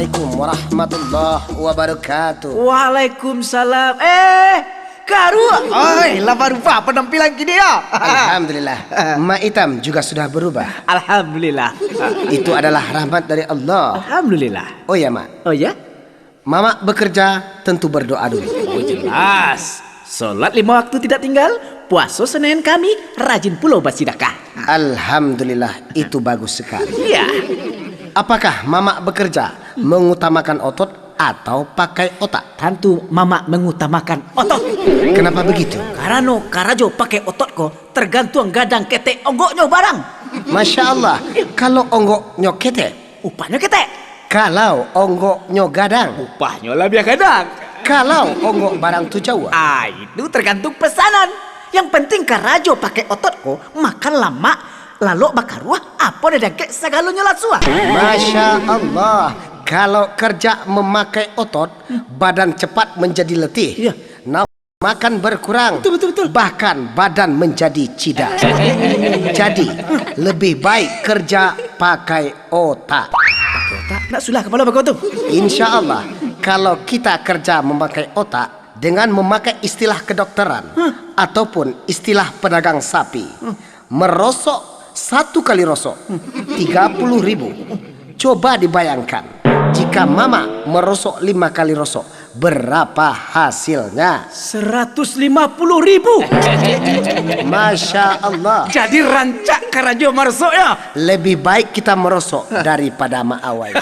Assalamualaikum warahmatullahi wabarakatuh. Waalaikumsalam. Karu. Oi, lah baru penampilan gini ya. Alhamdulillah. Mak Itam juga sudah berubah. Alhamdulillah. Itu adalah rahmat dari Allah. Alhamdulillah. Oh ya, Mak. Oh ya? Mama bekerja tentu berdoa dulu. Oh jelas. Sholat 5 waktu tidak tinggal. Puasa Senin kami rajin pula bersedekah. Alhamdulillah, itu bagus sekali. Iya. Apakah Mama bekerja mengutamakan otot atau pakai otak? Tentu mama mengutamakan otot. Kenapa begitu? Karena karajo pakai otot ko tergantung gadang ketek onggoknya barang. Masya Allah. Kalau onggoknya ketek, Upahnya ketek. kalau onggoknya gadang, Upahnya lah biar gadang. kalau onggok barang tu jauh. Itu tergantung pesanan. Yang penting karajo pakai otot ko makan lama lalu bakar ruah apa ada kek segalanya latsua. Masya Allah. Kalau kerja memakai otot, badan cepat menjadi letih. Iya. Makan berkurang. Betul. Bahkan badan menjadi cidar. Jadi lebih baik kerja pakai otak. Tak nak sulah kepala bagus tu. Insya Allah, kalau kita kerja memakai otak dengan memakai istilah kedokteran ataupun istilah pedagang sapi, merosok 1 kali rosok 30.000. Coba dibayangkan, jika Mama merosok 5 kali rosok, berapa hasilnya? 150.000. Masya Allah. Jadi rancak karajo marsok ya. Lebih baik kita merosok daripada maawai.